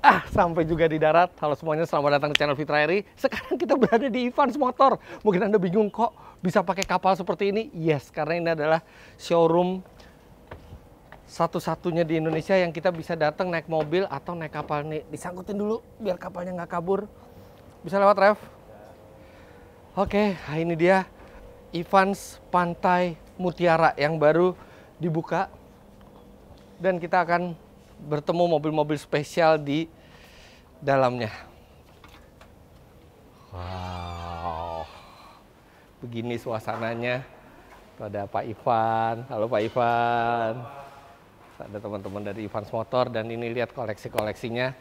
Sampai juga di darat. Halo semuanya, selamat datang di channel Fitra Eri. Sekarang kita berada di Evans Motor. Mungkin Anda bingung kok bisa pakai kapal seperti ini. Yes, karena ini adalah showroom satu-satunya di Indonesia yang kita bisa datang naik mobil atau naik kapal. Nih, disangkutin dulu biar kapalnya nggak kabur. Bisa lewat, Rev? Oke, ini dia Evans Pantai Mutiara yang baru dibuka. Dan kita akan bertemu mobil-mobil spesial di dalamnya. Wow, begini suasananya. Tuh ada Pak Ivan. Halo Pak Ivan. Ada teman-teman dari Evans Motor dan ini lihat koleksi-koleksinya.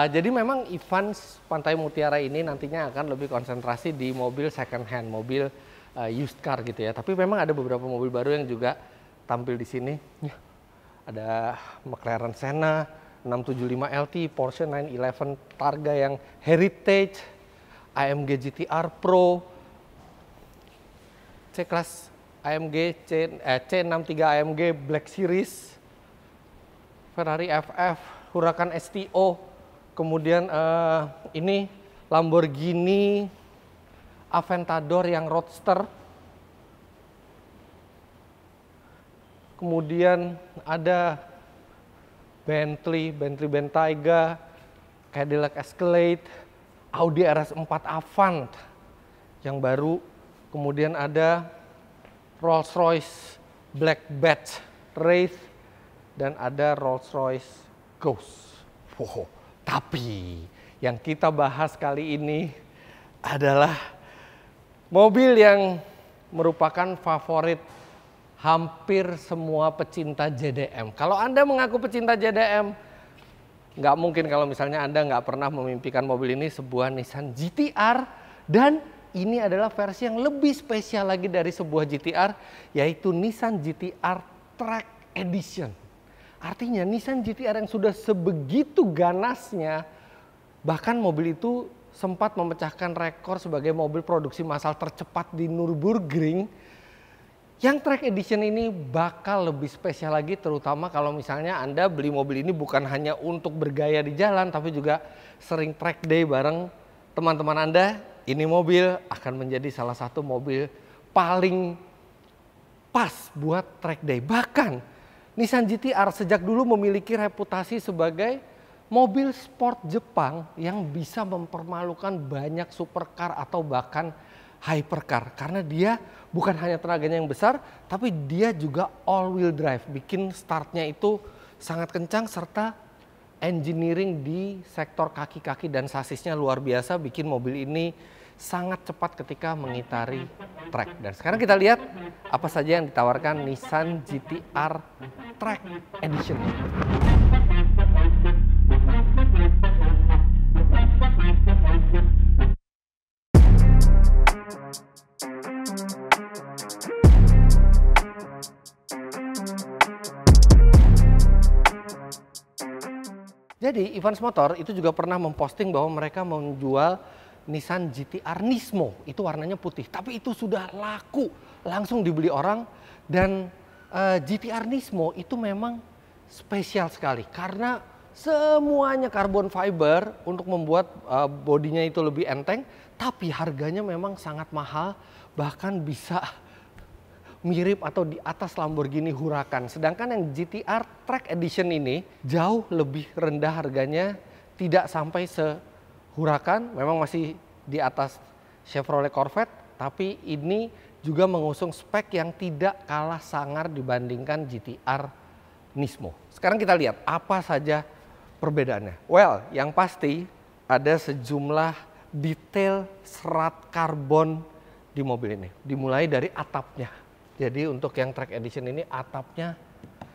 Jadi memang Evans Pantai Mutiara ini nantinya akan lebih konsentrasi di mobil second hand, mobil used car gitu ya. Tapi memang ada beberapa mobil baru yang juga tampil di sini. Ada McLaren Senna 675 LT, Porsche 911 Targa yang Heritage, AMG GT-R Pro, C-Class AMG C63 AMG Black Series, Ferrari FF, Huracan STO, kemudian ini Lamborghini Aventador yang Roadster. Kemudian ada Bentley Bentayga, Cadillac Escalade, Audi RS4 Avant yang baru. Kemudian ada Rolls-Royce Black Badge Wraith dan ada Rolls-Royce Ghost. Wow. Tapi yang kita bahas kali ini adalah mobil yang merupakan favorit hampir semua pecinta JDM. Kalau Anda mengaku pecinta JDM, nggak mungkin kalau misalnya Anda nggak pernah memimpikan mobil ini, sebuah Nissan GT-R. Dan ini adalah versi yang lebih spesial lagi dari sebuah GT-R, yaitu Nissan GT-R Track Edition. Artinya Nissan GT-R yang sudah sebegitu ganasnya, bahkan mobil itu sempat memecahkan rekor sebagai mobil produksi massal tercepat di Nürburgring. Yang Track Edition ini bakal lebih spesial lagi, terutama kalau misalnya Anda beli mobil ini bukan hanya untuk bergaya di jalan, tapi juga sering track day bareng teman-teman Anda. Ini mobil akan menjadi salah satu mobil paling pas buat track day. Bahkan Nissan GT-R sejak dulu memiliki reputasi sebagai mobil sport Jepang yang bisa mempermalukan banyak supercar atau bahkan hypercar, karena dia bukan hanya tenaganya yang besar, tapi dia juga all-wheel drive, bikin startnya itu sangat kencang, serta engineering di sektor kaki-kaki dan sasisnya luar biasa, bikin mobil ini sangat cepat ketika mengitari track. Dan sekarang kita lihat apa saja yang ditawarkan Nissan GT-R Track Edition. Jadi Evans Motor itu juga pernah memposting bahwa mereka menjual Nissan GT-R Nismo, itu warnanya putih, tapi itu sudah laku, langsung dibeli orang. Dan GT-R Nismo itu memang spesial sekali karena semuanya karbon fiber untuk membuat bodinya itu lebih enteng, tapi harganya memang sangat mahal, bahkan bisa mirip atau di atas Lamborghini Huracan. Sedangkan yang GT-R Track Edition ini jauh lebih rendah harganya, tidak sampai se-Huracan, memang masih di atas Chevrolet Corvette, tapi ini juga mengusung spek yang tidak kalah sangar dibandingkan GT-R Nismo. Sekarang kita lihat apa saja perbedaannya. Well, yang pasti ada sejumlah detail serat karbon di mobil ini. Dimulai dari atapnya. Jadi untuk yang Track Edition ini atapnya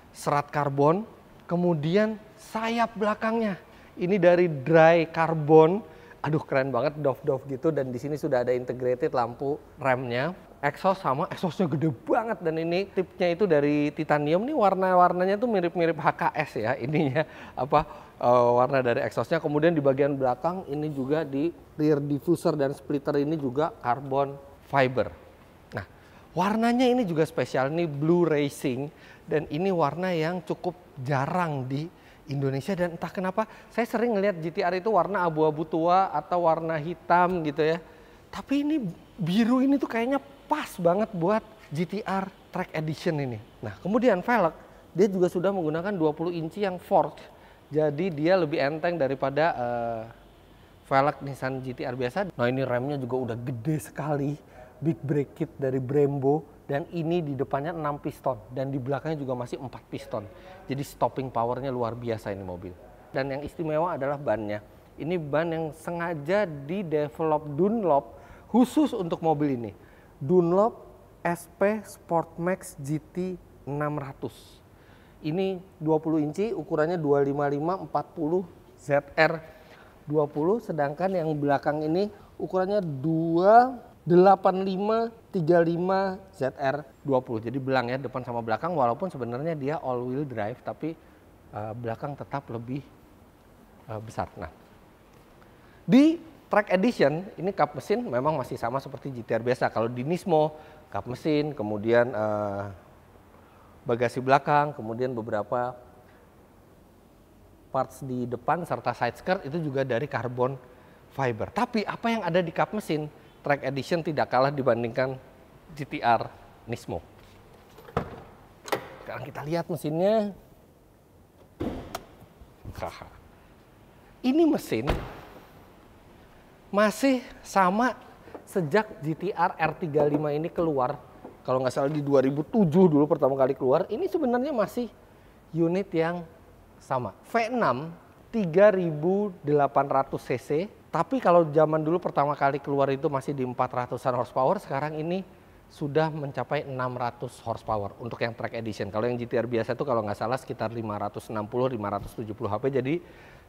serat karbon, kemudian sayap belakangnya ini dari dry karbon. Aduh, keren banget, doff gitu, dan di sini sudah ada integrated lampu remnya. Exhaust sama, exhaustnya gede banget, dan ini tipnya itu dari titanium. Nih warna-warnanya tuh mirip-mirip HKS ya, ininya warna dari exhaustnya. Kemudian di bagian belakang ini juga di rear diffuser dan splitter ini juga carbon fiber. Warnanya ini juga spesial, ini blue racing, dan ini warna yang cukup jarang di Indonesia, dan entah kenapa saya sering ngelihat GTR itu warna abu-abu tua atau warna hitam gitu ya. Tapi ini biru ini tuh kayaknya pas banget buat GTR Track Edition ini. Nah, kemudian velg dia juga sudah menggunakan 20 inci yang forged. Jadi dia lebih enteng daripada velg Nissan GTR biasa. Nah, ini remnya juga udah gede sekali. Big brake kit dari Brembo, dan ini di depannya 6 piston dan di belakangnya juga masih 4 piston. Jadi stopping powernya luar biasa ini mobil. Dan yang istimewa adalah bannya. Ini ban yang sengaja di develop Dunlop khusus untuk mobil ini. Dunlop SP Sportmax GT 600. Ini 20 inci, ukurannya 255 40 ZR 20, sedangkan yang belakang ini ukurannya 285 35 ZR 20. Jadi belang ya depan sama belakang, walaupun sebenarnya dia all wheel drive tapi belakang tetap lebih besar. Nah, di Track Edition ini kap mesin memang masih sama seperti GTR biasa. Kalau di Nismo kap mesin, kemudian bagasi belakang, kemudian beberapa parts di depan serta side skirt itu juga dari carbon fiber. Tapi apa yang ada di kap mesin Track Edition tidak kalah dibandingkan GTR Nismo. Sekarang kita lihat mesinnya. Ini mesin masih sama sejak GTR R35 ini keluar. Kalau nggak salah di 2007 dulu pertama kali keluar. Ini sebenarnya masih unit yang sama. V6 3800 cc. Tapi kalau zaman dulu pertama kali keluar itu masih di 400-an horsepower, sekarang ini sudah mencapai 600 horsepower untuk yang Track Edition. Kalau yang GTR biasa itu kalau nggak salah sekitar 560-570 HP, jadi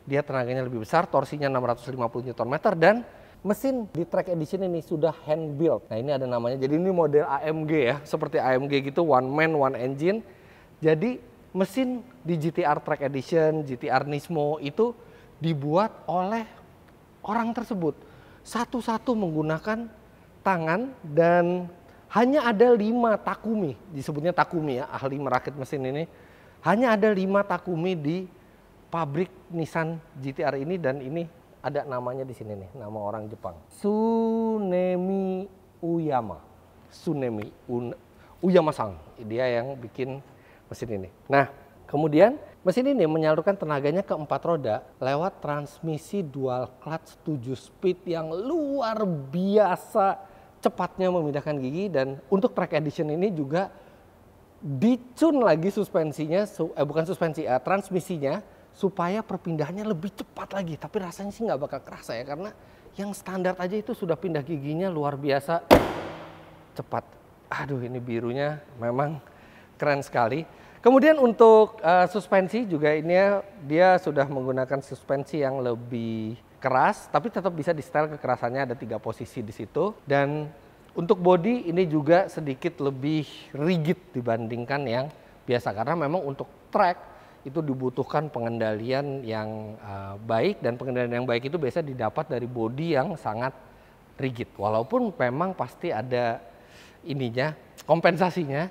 dia tenaganya lebih besar, torsinya 650 Nm, dan mesin di Track Edition ini sudah hand built. Nah, ini ada namanya, jadi ini model AMG ya, seperti AMG gitu, one man, one engine. Jadi mesin di GTR Track Edition, GTR Nismo itu dibuat oleh orang tersebut satu-satu menggunakan tangan, dan hanya ada 5 Takumi, disebutnya Takumi ya, ahli merakit mesin ini. Hanya ada 5 Takumi di pabrik Nissan GTR ini, dan ini ada namanya di sini nih, nama orang Jepang. Tsunemi Uyama. Uyama-san, dia yang bikin mesin ini. Nah, kemudian mesin ini menyalurkan tenaganya ke 4 roda lewat transmisi dual clutch 7 speed yang luar biasa cepatnya memindahkan gigi. Dan untuk Track Edition ini juga dicun lagi suspensinya, transmisinya supaya perpindahannya lebih cepat lagi. Tapi rasanya sih nggak bakal kerasa ya, karena yang standar aja itu sudah pindah giginya luar biasa cepat. Aduh, ini birunya memang keren sekali. Kemudian untuk suspensi juga ini dia sudah menggunakan suspensi yang lebih keras, tapi tetap bisa di setel kekerasannya, ada 3 posisi di situ. Dan untuk bodi ini juga sedikit lebih rigid dibandingkan yang biasa, karena memang untuk track itu dibutuhkan pengendalian yang baik, dan pengendalian yang baik itu biasa didapat dari bodi yang sangat rigid. Walaupun memang pasti ada ininya, kompensasinya,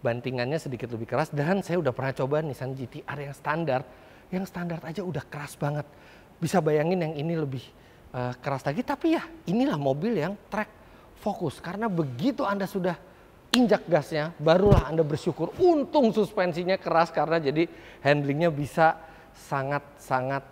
bantingannya sedikit lebih keras. Dan saya udah pernah coba Nissan GTR yang standar aja udah keras banget. Bisa bayangin yang ini lebih keras lagi. Tapi ya inilah mobil yang track fokus, karena begitu Anda sudah injak gasnya, barulah Anda bersyukur untung suspensinya keras, karena jadi handlingnya bisa sangat-sangat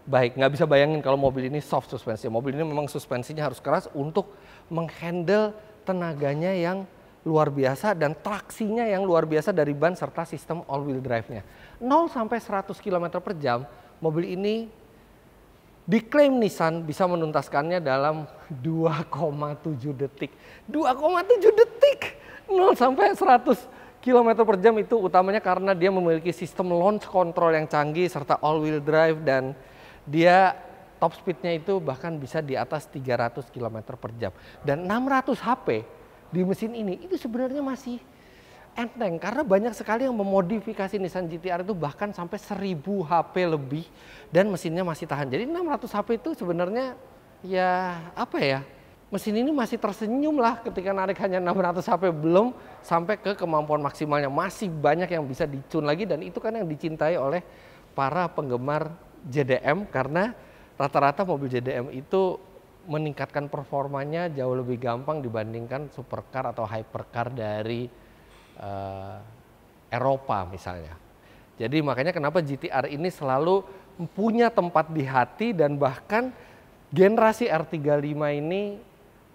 baik. Nggak bisa bayangin kalau mobil ini soft suspensi. Mobil ini memang suspensinya harus keras untuk menghandle tenaganya yang luar biasa dan traksinya yang luar biasa dari ban serta sistem all wheel drive-nya. 0 sampai 100 km per jam, mobil ini diklaim Nissan bisa menuntaskannya dalam 2,7 detik. 2,7 detik! 0 sampai 100 km per jam itu utamanya karena dia memiliki sistem launch control yang canggih serta all wheel drive, dan dia top speednya itu bahkan bisa di atas 300 km per jam. Dan 600 HP di mesin ini itu sebenarnya masih enteng, karena banyak sekali yang memodifikasi Nissan GTR itu bahkan sampai 1000 HP lebih dan mesinnya masih tahan. Jadi 600 HP itu sebenarnya ya apa ya, mesin ini masih tersenyum lah ketika narik hanya 600 HP, belum sampai ke kemampuan maksimalnya. Masih banyak yang bisa dicun lagi, dan itu kan yang dicintai oleh para penggemar JDM karena rata-rata mobil JDM itu meningkatkan performanya jauh lebih gampang dibandingkan supercar atau hypercar dari Eropa misalnya. Jadi makanya kenapa GT-R ini selalu punya tempat di hati, dan bahkan generasi R35 ini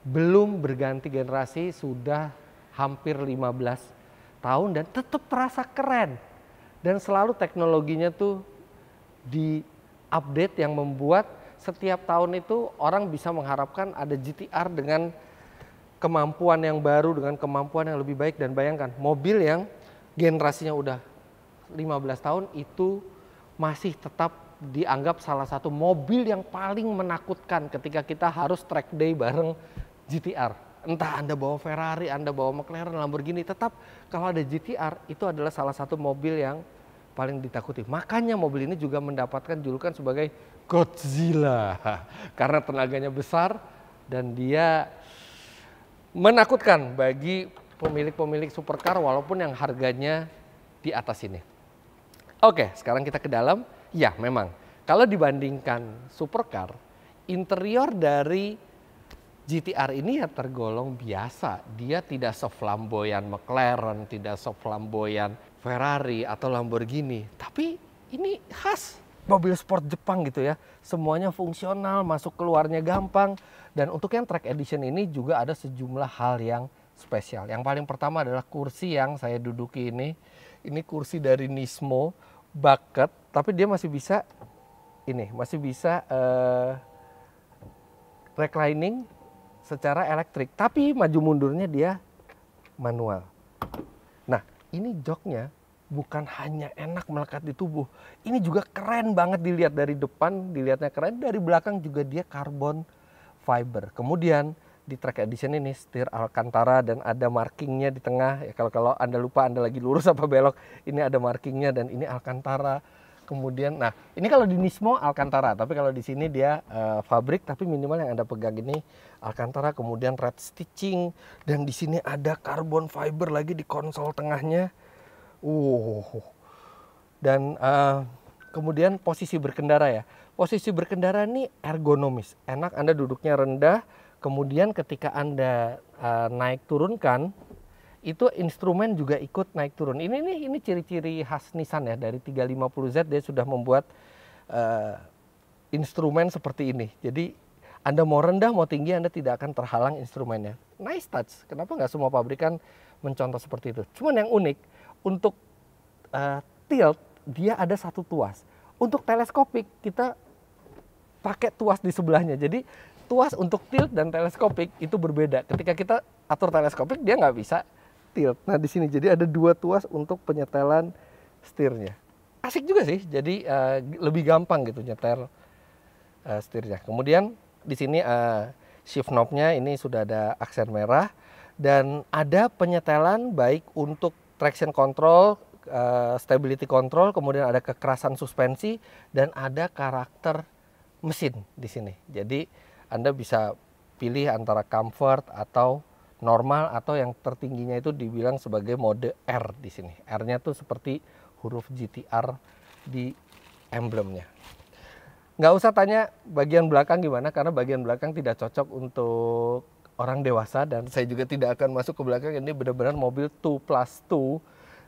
belum berganti generasi sudah hampir 15 tahun dan tetap terasa keren. Dan selalu teknologinya tuh di-update yang membuat setiap tahun itu orang bisa mengharapkan ada GT-R dengan kemampuan yang baru, dengan kemampuan yang lebih baik. Dan bayangkan, mobil yang generasinya udah 15 tahun itu masih tetap dianggap salah satu mobil yang paling menakutkan ketika kita harus track day bareng GT-R. Entah Anda bawa Ferrari, Anda bawa McLaren, Lamborghini, tetap kalau ada GT-R itu adalah salah satu mobil yang paling ditakuti. Makanya mobil ini juga mendapatkan julukan sebagai Godzilla karena tenaganya besar dan dia menakutkan bagi pemilik-pemilik supercar walaupun yang harganya di atas ini. Oke, sekarang kita ke dalam. Ya, memang kalau dibandingkan supercar, interior dari GT-R ini ya tergolong biasa. Dia tidak seflamboyan McLaren, tidak seflamboyan Ferrari atau Lamborghini. Tapi ini khas mobil sport Jepang gitu ya. Semuanya fungsional, masuk keluarnya gampang. Dan untuk yang track edition ini juga ada sejumlah hal yang spesial. Yang paling pertama adalah kursi yang saya duduki ini. Ini kursi dari Nismo bucket, tapi dia masih bisa reclining secara elektrik, tapi maju mundurnya dia manual. Nah, ini joknya bukan hanya enak melekat di tubuh, ini juga keren banget dilihat dari depan, dilihatnya keren, dari belakang juga dia carbon fiber. Kemudian di track edition ini setir Alcantara dan ada markingnya di tengah. Ya, kalau Anda lupa Anda lagi lurus apa belok, ini ada markingnya dan ini Alcantara. Kemudian, nah ini kalau di Nismo Alcantara, tapi kalau di sini dia fabrik, tapi minimal yang Anda pegang ini Alcantara. Kemudian red stitching dan di sini ada carbon fiber lagi di konsol tengahnya. Dan kemudian posisi berkendara ya. Posisi berkendara ini ergonomis, enak, Anda duduknya rendah. Kemudian ketika Anda naik turunkan, itu instrumen juga ikut naik turun. Ini ciri-ciri khas Nissan ya, dari 350Z dia sudah membuat instrumen seperti ini. Jadi Anda mau rendah mau tinggi Anda tidak akan terhalang instrumennya. Nice touch. Kenapa nggak semua pabrikan mencontoh seperti itu? Cuman yang unik untuk tilt dia ada satu tuas. Untuk teleskopik kita pakai tuas di sebelahnya. Jadi tuas untuk tilt dan teleskopik itu berbeda. Ketika kita atur teleskopik dia nggak bisa tilt. Nah di sini jadi ada dua tuas untuk penyetelan setirnya. Asik juga sih. Jadi lebih gampang gitu nyetel setirnya. Kemudian di sini shift knob-nya ini sudah ada aksen merah dan ada penyetelan baik untuk traction control, stability control, kemudian ada kekerasan suspensi dan ada karakter mesin di sini. Jadi Anda bisa pilih antara comfort atau normal atau yang tertingginya itu dibilang sebagai mode R di sini. R-nya tuh seperti huruf GT-R di emblemnya. Nggak usah tanya bagian belakang gimana karena bagian belakang tidak cocok untuk orang dewasa dan saya juga tidak akan masuk ke belakang. Ini benar-benar mobil 2+2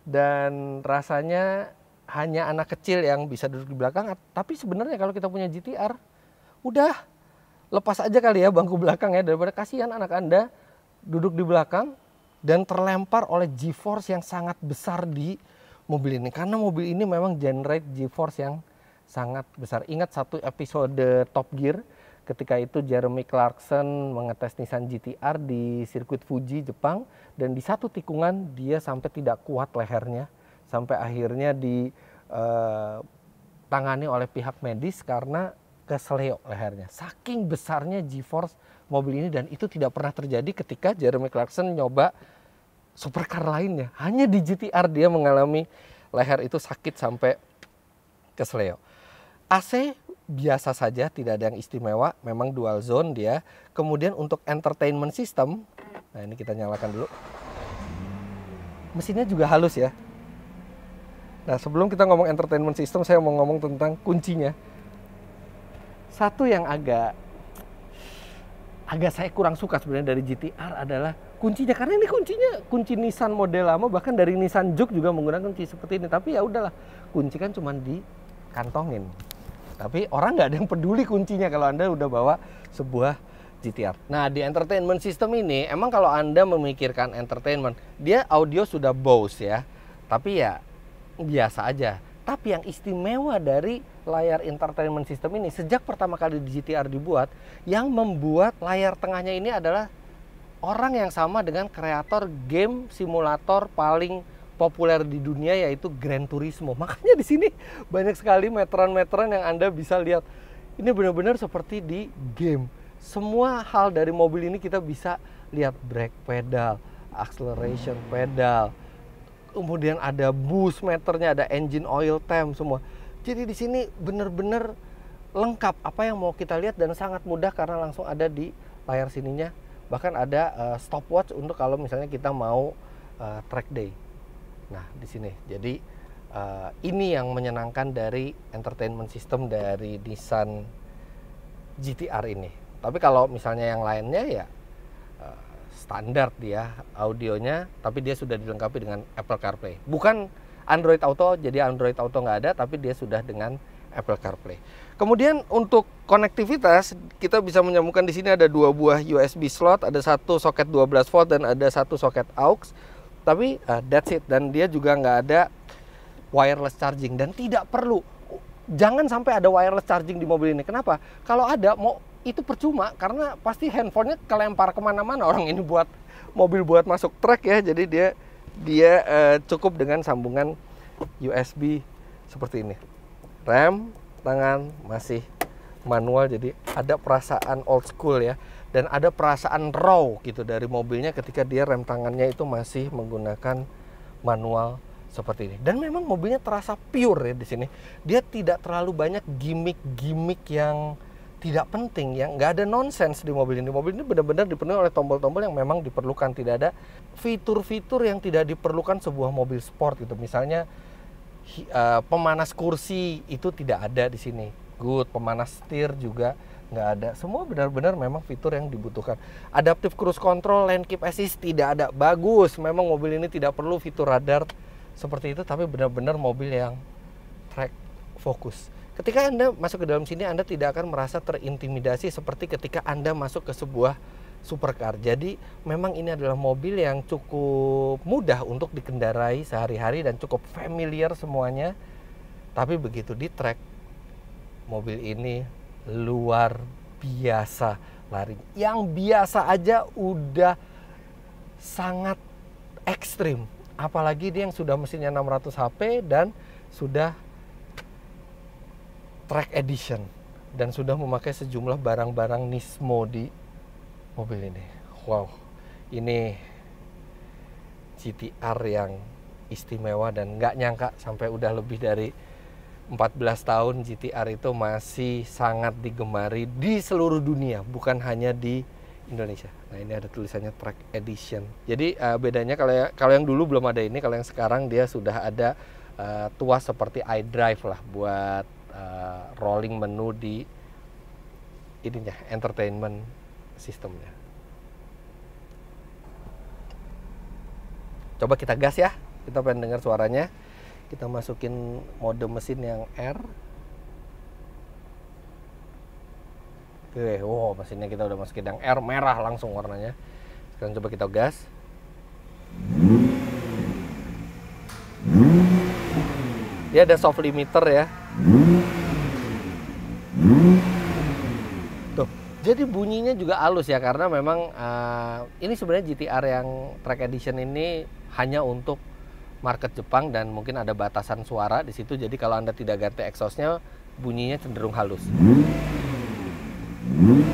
dan rasanya hanya anak kecil yang bisa duduk di belakang. Tapi sebenarnya kalau kita punya GT-R, udah lepas aja kali ya bangku belakang ya, daripada kasihan anak Anda duduk di belakang dan terlempar oleh G-force yang sangat besar di mobil ini. Karena mobil ini memang generate G-force yang sangat besar. Ingat satu episode Top Gear, ketika itu Jeremy Clarkson mengetes Nissan GT-R di sirkuit Fuji, Jepang. Dan di satu tikungan dia sampai tidak kuat lehernya. Sampai akhirnya ditangani oleh pihak medis karena kesleo lehernya. Saking besarnya G-force mobil ini dan itu tidak pernah terjadi ketika Jeremy Clarkson nyoba supercar lainnya. Hanya di GT-R dia mengalami leher itu sakit sampai kesleo. AC biasa saja, tidak ada yang istimewa, memang dual zone dia. Kemudian untuk entertainment system, nah ini kita nyalakan dulu. Mesinnya juga halus ya. Nah, sebelum kita ngomong entertainment system, saya mau ngomong tentang kuncinya. Satu yang agak saya kurang suka sebenarnya dari GT-R adalah kuncinya, karena ini kunci Nissan model lama, bahkan dari Nissan Juke juga menggunakan kunci seperti ini. Tapi ya udahlah, kunci kan cuma dikantongin. Tapi orang nggak ada yang peduli kuncinya kalau Anda udah bawa sebuah GT-R. Nah, di entertainment system ini, emang kalau Anda memikirkan entertainment, dia audio sudah Bose ya. Tapi ya biasa aja. Tapi yang istimewa dari layar entertainment system ini, sejak pertama kali di GT-R dibuat, yang membuat layar tengahnya ini adalah orang yang sama dengan kreator game simulator paling populer di dunia, yaitu Gran Turismo. Makanya di sini banyak sekali meteran-meteran yang Anda bisa lihat. Ini benar-benar seperti di game. Semua hal dari mobil ini kita bisa lihat, brake pedal, acceleration pedal, kemudian ada boost meternya, ada engine oil temp semua. Jadi di sini benar-benar lengkap apa yang mau kita lihat dan sangat mudah karena langsung ada di layar sininya. Bahkan ada stopwatch untuk kalau misalnya kita mau track day. Nah, di sini. Jadi ini yang menyenangkan dari entertainment system dari Nissan GT-R ini. Tapi kalau misalnya yang lainnya ya standar dia audionya, tapi dia sudah dilengkapi dengan Apple CarPlay. Bukan Android Auto, jadi Android Auto nggak ada, tapi dia sudah dengan Apple CarPlay. Kemudian untuk konektivitas, kita bisa menyambungkan di sini ada 2 buah USB slot, ada satu soket 12 volt dan ada satu soket aux. Tapi that's it, dan dia juga nggak ada wireless charging dan tidak perlu. Jangan sampai ada wireless charging di mobil ini. Kenapa? Kalau ada, itu percuma karena pasti handphonenya kelempar kemana-mana. Orang ini buat mobil buat masuk trek ya, jadi dia cukup dengan sambungan USB seperti ini. Rem tangan masih manual, jadi ada perasaan old school ya, dan ada perasaan raw gitu dari mobilnya ketika dia rem tangannya itu masih menggunakan manual seperti ini. Dan memang mobilnya terasa pure ya di sini. Dia tidak terlalu banyak gimmick-gimmick yang tidak penting, yang nggak ada nonsense di mobil ini. Mobil ini benar-benar dipenuhi oleh tombol-tombol yang memang diperlukan. Tidak ada fitur-fitur yang tidak diperlukan sebuah mobil sport gitu. Misalnya pemanas kursi itu tidak ada di sini. Good, pemanas setir juga nggak ada. Semua benar-benar memang fitur yang dibutuhkan. Adaptive cruise control, lane keep assist tidak ada. Bagus, memang mobil ini tidak perlu fitur radar seperti itu, tapi benar-benar mobil yang track fokus. Ketika Anda masuk ke dalam sini, Anda tidak akan merasa terintimidasi seperti ketika Anda masuk ke sebuah supercar. Jadi memang ini adalah mobil yang cukup mudah untuk dikendarai sehari-hari dan cukup familiar semuanya. Tapi begitu di track, mobil ini luar biasa lari. Yang biasa aja udah sangat ekstrim. Apalagi dia yang sudah mesinnya 600 HP dan sudah track edition dan sudah memakai sejumlah barang-barang Nismo di mobil ini. Wow, ini GT-R yang istimewa dan nggak nyangka sampai udah lebih dari 14 tahun GT-R itu masih sangat digemari di seluruh dunia, bukan hanya di Indonesia. Nah, ini ada tulisannya track edition. Jadi bedanya kalau yang dulu belum ada ini, kalau yang sekarang dia sudah ada tuas seperti iDrive lah buat rolling menu di ininya, entertainment systemnya. Coba kita gas ya, kita pengen dengar suaranya. Kita masukin mode mesin yang R. Oke, wow, mesinnya kita udah masukin yang R, merah langsung warnanya. Sekarang coba kita gas. Dia ada soft limiter ya. Tuh, jadi bunyinya juga halus ya, karena memang ini sebenarnya GT-R yang track edition ini hanya untuk market Jepang dan mungkin ada batasan suara di situ. Jadi kalau Anda tidak ganti exhaustnya, bunyinya cenderung halus.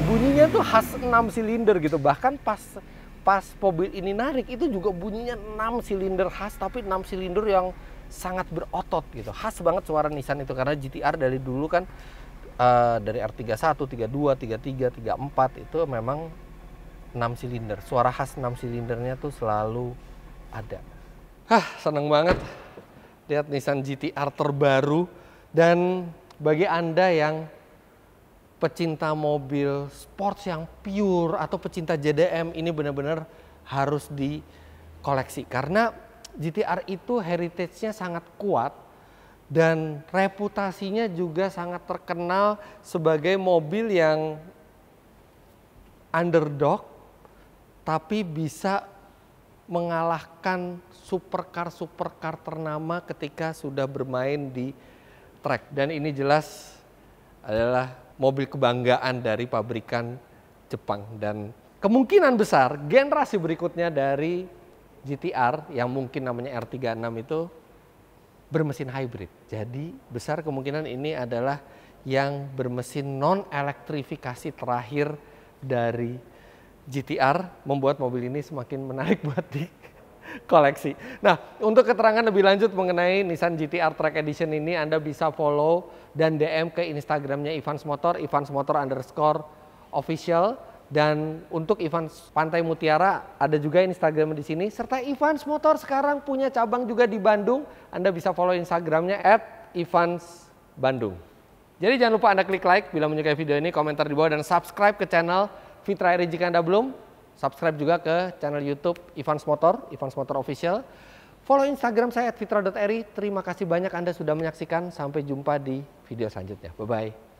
Bunyinya tuh khas 6 silinder gitu. Bahkan pas mobil ini narik itu juga bunyinya 6 silinder khas, tapi 6 silinder yang sangat berotot gitu. Khas banget suara Nissan itu, karena GT-R dari dulu kan dari R31, 32, 33, 34 itu memang 6 silinder. Suara khas 6 silindernya tuh selalu ada. Seneng banget Lihat Nissan GT-R terbaru. Dan bagi Anda yang pecinta mobil sports yang pure atau pecinta JDM, ini benar-benar harus dikoleksi. Karena GT-R itu heritage-nya sangat kuat dan reputasinya juga sangat terkenal sebagai mobil yang underdog tapi bisa mengalahkan supercar ternama ketika sudah bermain di track. Dan ini jelas adalah mobil kebanggaan dari pabrikan Jepang. Dan kemungkinan besar generasi berikutnya dari GT-R yang mungkin namanya R36 itu bermesin hybrid. Jadi besar kemungkinan ini adalah yang bermesin non-elektrifikasi terakhir dari GT-R, membuat mobil ini semakin menarik buat dikoleksi. Nah, untuk keterangan lebih lanjut mengenai Nissan GT-R Track Edition ini, Anda bisa follow dan DM ke Instagramnya Ivans Motor, @Ivans_official. Dan untuk Ivans Pantai Mutiara ada juga Instagram di sini. Serta Ivans Motor sekarang punya cabang juga di Bandung. Anda bisa follow Instagramnya @IvansBandung. Jadi jangan lupa Anda klik like bila menyukai video ini, komentar di bawah, dan subscribe ke channel Fitra Eri jika Anda belum. Subscribe juga ke channel YouTube Ivans Motor, Ivans Motor Official. Follow Instagram saya @fitra.eri. Terima kasih banyak Anda sudah menyaksikan. Sampai jumpa di video selanjutnya. Bye-bye.